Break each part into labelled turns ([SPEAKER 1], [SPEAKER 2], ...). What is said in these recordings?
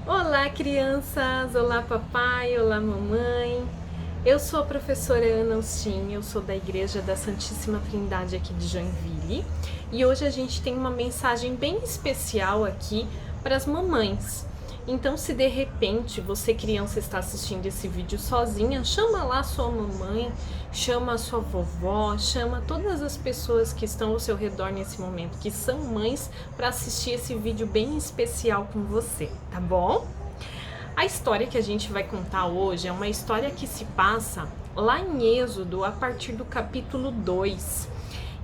[SPEAKER 1] Olá, crianças! Olá, papai! Olá, mamãe! Eu sou a professora Ana Austin, eu sou da Igreja da Santíssima Trindade aqui de Joinville e hoje a gente tem uma mensagem bem especial aqui para as mamães. Então, se de repente você, criança, está assistindo esse vídeo sozinha, chama lá sua mamãe, chama a sua vovó, chama todas as pessoas que estão ao seu redor nesse momento, que são mães, para assistir esse vídeo bem especial com você, tá bom? A história que a gente vai contar hoje é uma história que se passa lá em Êxodo, a partir do capítulo 2.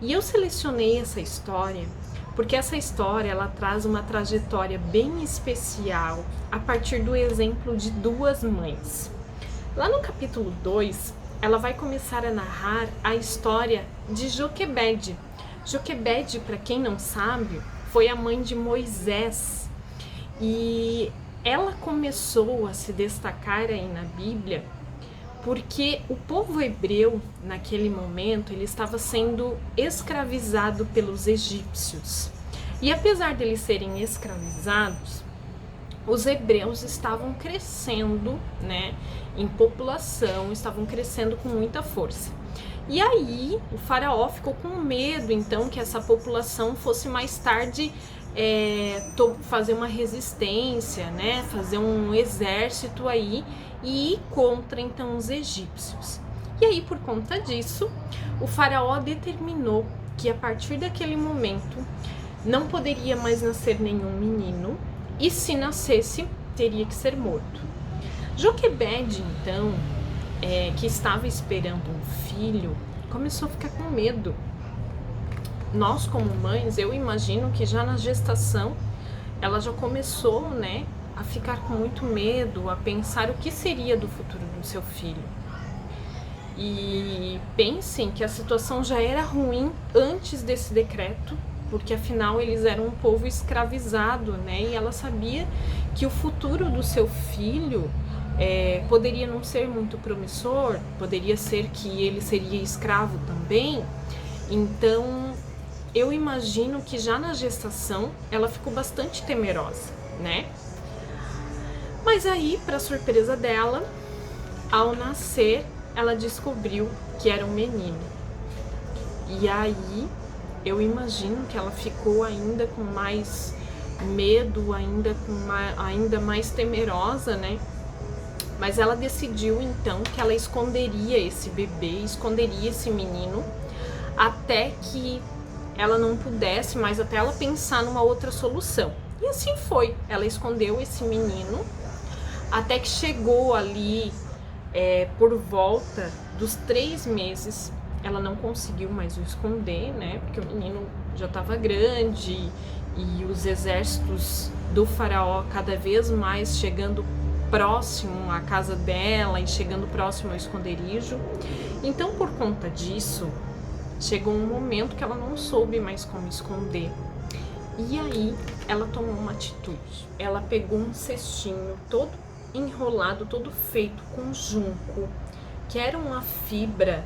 [SPEAKER 1] E eu selecionei essa história porque essa história ela traz uma trajetória bem especial a partir do exemplo de duas mães. Lá no capítulo 2, ela vai começar a narrar a história de Joquebede. Joquebede, para quem não sabe, foi a mãe de Moisés. E ela começou a se destacar aí na Bíblia porque o povo hebreu, naquele momento, ele estava sendo escravizado pelos egípcios. E apesar de eles serem escravizados, os hebreus estavam crescendo, né, em população, estavam crescendo com muita força. E aí o faraó ficou com medo, então, que essa população fosse mais tarde fazer uma resistência, né, fazer um exército aí e ir contra então os egípcios. E aí, por conta disso, o faraó determinou que a partir daquele momento não poderia mais nascer nenhum menino e se nascesse teria que ser morto. Joquebede, então, que estava esperando um filho, começou a ficar com medo. Nós, como mães, eu imagino que já na gestação ela já começou, né, a ficar com muito medo, a pensar o que seria do futuro do seu filho. E pensem que a situação já era ruim antes desse decreto, porque afinal eles eram um povo escravizado, né? E ela sabia que o futuro do seu filho poderia não ser muito promissor, poderia ser que ele seria escravo também. Então, eu imagino que já na gestação ela ficou bastante temerosa, né? Mas aí, para surpresa dela, ao nascer, ela descobriu que era um menino. E aí, eu imagino que ela ficou ainda com mais medo, ainda mais temerosa, né? Mas ela decidiu então que ela esconderia esse bebê, esconderia esse menino, até que ela não pudesse mais, até ela pensar numa outra solução. E assim foi, ela escondeu esse menino, até que chegou ali por volta dos 3 meses, ela não conseguiu mais o esconder, né? Porque o menino já estava grande e os exércitos do faraó cada vez mais chegando próximo à casa dela e chegando próximo ao esconderijo. Então, por conta disso, chegou um momento que ela não soube mais como esconder. E aí, ela tomou uma atitude. Ela pegou um cestinho todo enrolado, todo feito com junco, que era uma fibra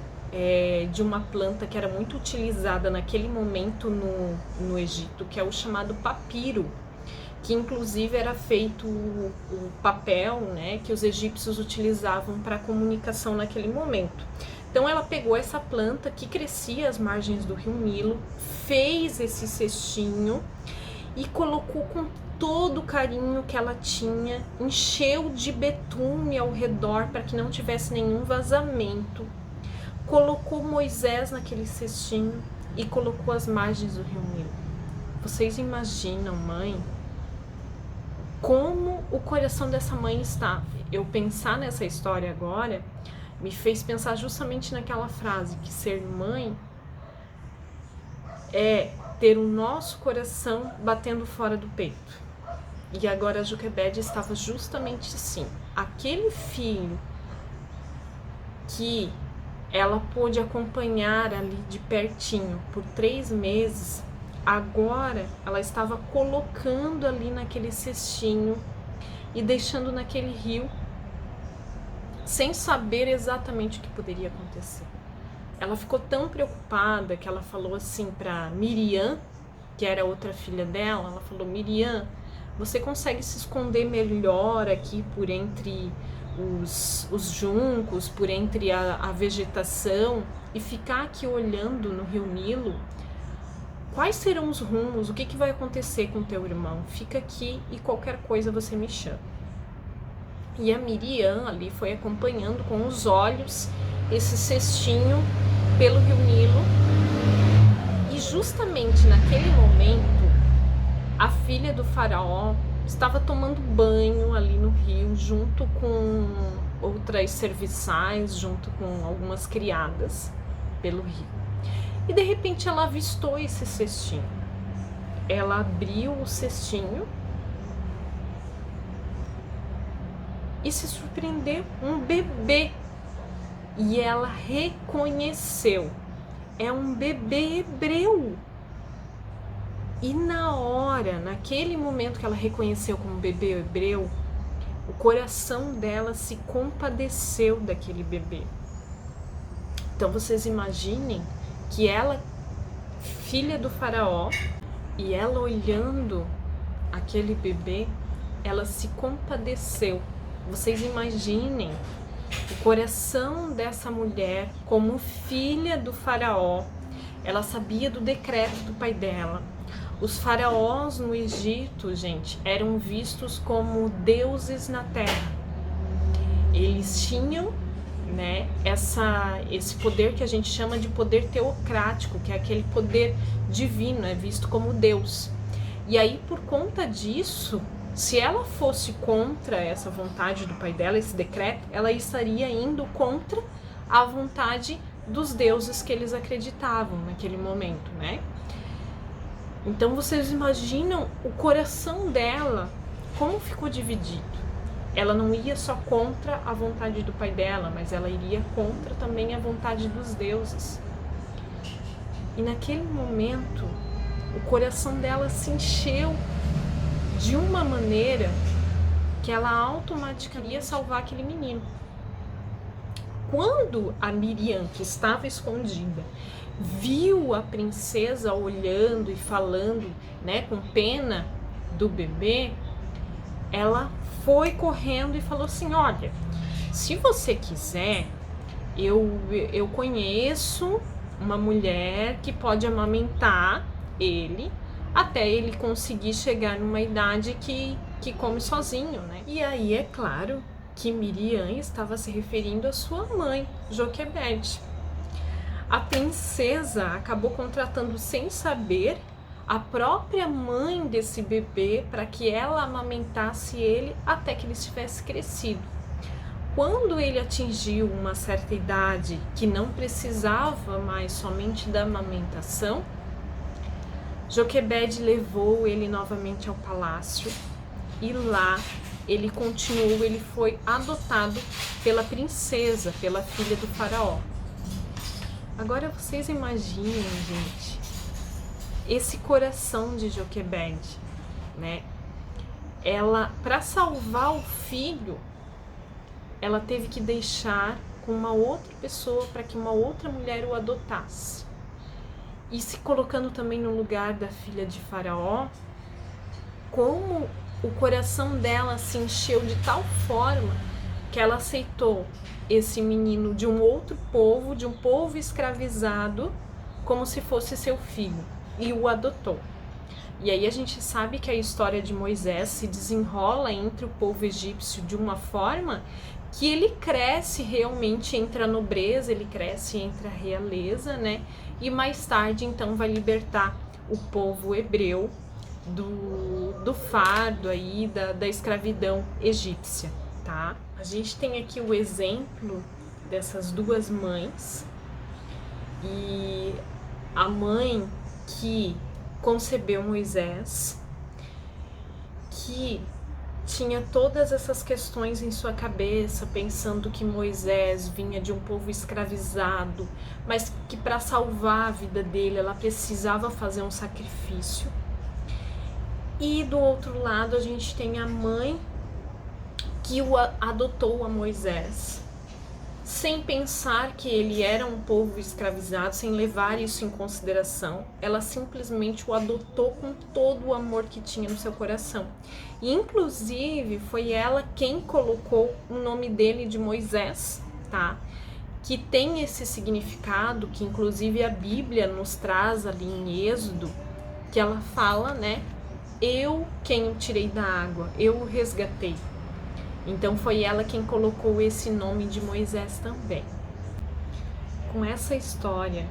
[SPEAKER 1] de uma planta que era muito utilizada naquele momento no Egito, que é o chamado papiro, que inclusive era feito o papel, né, que os egípcios utilizavam para comunicação naquele momento. Então ela pegou essa planta que crescia às margens do rio Nilo, fez esse cestinho e colocou com todo o carinho que ela tinha, encheu de betume ao redor para que não tivesse nenhum vazamento, colocou Moisés naquele cestinho e colocou as margens do rio Nilo. Vocês imaginam, mãe, como o coração dessa mãe está? Eu pensar nessa história agora me fez pensar justamente naquela frase, que ser mãe é ter o nosso coração batendo fora do peito. E agora a Joquebede estava justamente assim. Aquele filho que ela pôde acompanhar ali de pertinho por 3 meses, agora ela estava colocando ali naquele cestinho e deixando naquele rio, sem saber exatamente o que poderia acontecer. Ela ficou tão preocupada que ela falou assim para Miriam, que era outra filha dela, ela falou: Miriam, você consegue se esconder melhor aqui por entre os juncos, por entre a vegetação e ficar aqui olhando no Rio Nilo. Quais serão os rumos? O que vai acontecer com teu irmão? Fica aqui e qualquer coisa você me chama. E a Miriam ali foi acompanhando com os olhos esse cestinho pelo Rio Nilo. E justamente naquele momento, a filha do faraó estava tomando banho ali no rio, junto com outras serviçais, junto com algumas criadas pelo rio. E de repente ela avistou esse cestinho. Ela abriu o cestinho e se surpreendeu, um bebê. E ela reconheceu, é um bebê hebreu. E na hora, naquele momento que ela reconheceu como bebê hebreu, o coração dela se compadeceu daquele bebê. Então vocês imaginem que ela, filha do faraó, e ela olhando aquele bebê, ela se compadeceu. Vocês imaginem o coração dessa mulher como filha do faraó. Ela sabia do decreto do pai dela. Os faraós no Egito, gente, eram vistos como deuses na terra. Eles tinham, né, esse poder que a gente chama de poder teocrático, que é aquele poder divino, é visto como Deus. E aí, por conta disso, se ela fosse contra essa vontade do pai dela, esse decreto, ela estaria indo contra a vontade dos deuses que eles acreditavam naquele momento, né? Então vocês imaginam o coração dela, como ficou dividido. Ela não ia só contra a vontade do pai dela, mas ela iria contra também a vontade dos deuses. E naquele momento, o coração dela se encheu de uma maneira que ela automaticamente ia salvar aquele menino. Quando a Miriam, que estava escondida, viu a princesa olhando e falando, né, com pena do bebê, ela foi correndo e falou assim: olha, se você quiser, eu conheço uma mulher que pode amamentar ele até ele conseguir chegar numa idade que come sozinho, né? E aí é claro que Miriam estava se referindo à sua mãe, Joquebede. A princesa acabou contratando, sem saber, a própria mãe desse bebê para que ela amamentasse ele até que ele estivesse crescido. Quando ele atingiu uma certa idade que não precisava mais somente da amamentação, Joquebede levou ele novamente ao palácio e lá ele continuou, ele foi adotado pela princesa, pela filha do faraó. Agora vocês imaginem, gente, esse coração de Joquebede, né? Ela, para salvar o filho, ela teve que deixar com uma outra pessoa para que uma outra mulher o adotasse. E se colocando também no lugar da filha de Faraó, como o coração dela se encheu de tal forma que ela aceitou esse menino de um outro povo, de um povo escravizado, como se fosse seu filho, e o adotou. E aí a gente sabe que a história de Moisés se desenrola entre o povo egípcio de uma forma que ele cresce realmente entre a nobreza, ele cresce entre a realeza, né? E mais tarde, então, vai libertar o povo hebreu do fardo aí, da escravidão egípcia, tá? A gente tem aqui o exemplo dessas duas mães, e a mãe que concebeu Moisés, que tinha todas essas questões em sua cabeça, pensando que Moisés vinha de um povo escravizado, mas que para salvar a vida dele ela precisava fazer um sacrifício. E do outro lado a gente tem a mãe que o adotou a Moisés, sem pensar que ele era um povo escravizado, sem levar isso em consideração. Ela simplesmente o adotou com todo o amor que tinha no seu coração. E inclusive foi ela quem colocou o nome dele de Moisés, tá? Que tem esse significado, que inclusive a Bíblia nos traz ali em Êxodo, que ela fala, né? Eu quem o tirei da água, eu o resgatei. Então foi ela quem colocou esse nome de Moisés também. Com essa história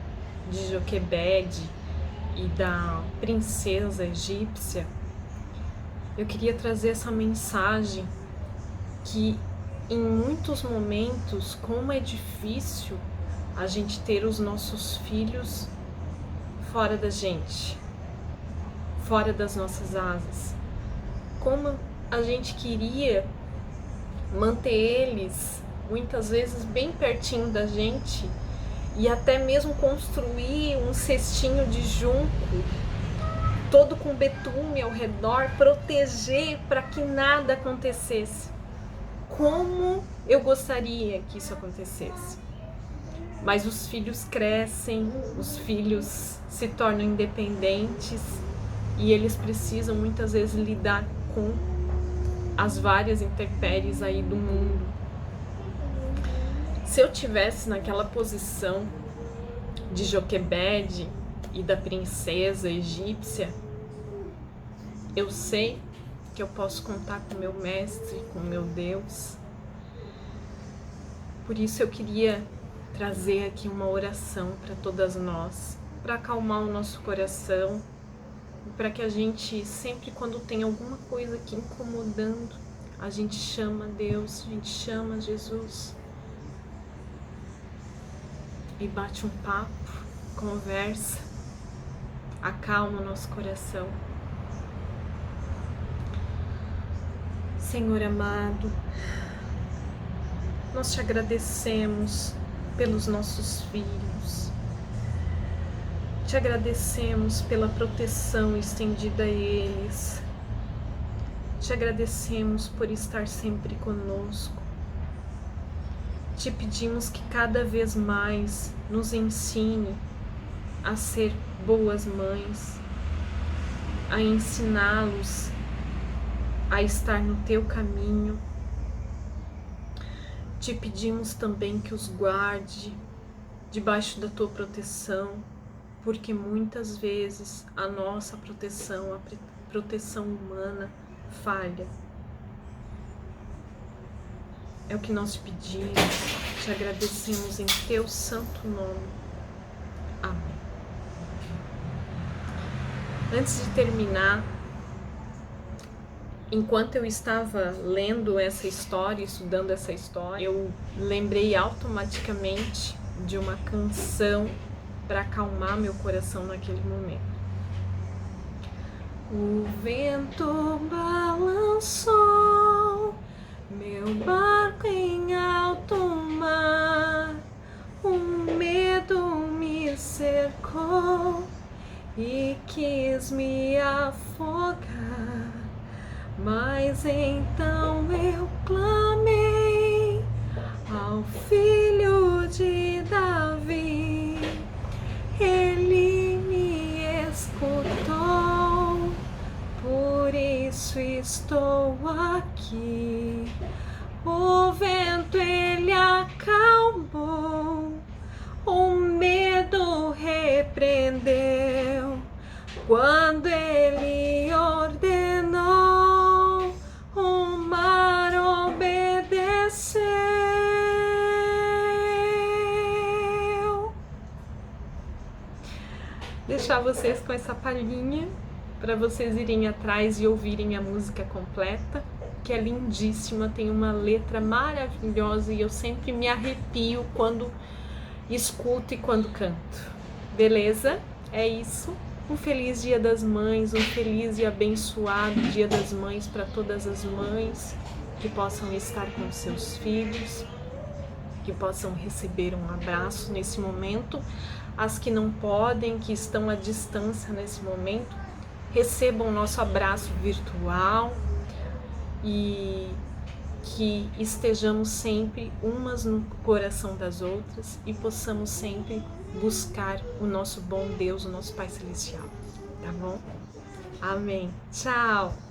[SPEAKER 1] de Joquebede e da princesa egípcia, eu queria trazer essa mensagem que em muitos momentos, como é difícil a gente ter os nossos filhos fora da gente, fora das nossas asas. Como a gente queria manter eles muitas vezes bem pertinho da gente e até mesmo construir um cestinho de junco todo com betume ao redor, proteger para que nada acontecesse. Como eu gostaria que isso acontecesse. Mas os filhos crescem, os filhos se tornam independentes e eles precisam muitas vezes lidar com as várias intempéries aí do mundo. Se eu tivesse naquela posição de Joquebede e da princesa egípcia, eu sei que eu posso contar com meu mestre, com meu Deus. Por isso eu queria trazer aqui uma oração para todas nós, para acalmar o nosso coração, para que a gente, sempre quando tem alguma coisa aqui incomodando, a gente chama Deus, a gente chama Jesus e bate um papo, conversa, acalma o nosso coração. Senhor amado, nós te agradecemos pelos nossos filhos, te agradecemos pela proteção estendida a eles, te agradecemos por estar sempre conosco, te pedimos que cada vez mais nos ensine a ser boas mães, a ensiná-los a estar no teu caminho. Te pedimos também que os guarde debaixo da tua proteção, porque muitas vezes a nossa proteção, a proteção humana, falha. É o que nós te pedimos, te agradecemos em teu santo nome. Amém. Antes de terminar, enquanto eu estava lendo essa história, estudando essa história, eu lembrei automaticamente de uma canção para acalmar meu coração naquele momento. O vento balançou meu barco em alto mar, o medo me cercou e quis me afogar. Mas então eu clamei ao Filho de Davi, ele me escutou, por isso estou aqui. O vento ele acalmou, o medo repreendeu, quando ele ordenou, o mar obedeceu. Deixar vocês com essa palhinha para vocês irem atrás e ouvirem a música completa, que é lindíssima, tem uma letra maravilhosa e eu sempre me arrepio quando escuto e quando canto. Beleza? É isso. Um feliz Dia das Mães, um feliz e abençoado Dia das Mães para todas as mães que possam estar com seus filhos, que possam receber um abraço nesse momento. As que não podem, que estão à distância nesse momento, recebam o nosso abraço virtual e que estejamos sempre umas no coração das outras e possamos sempre buscar o nosso bom Deus, o nosso Pai Celestial, tá bom? Amém. Tchau!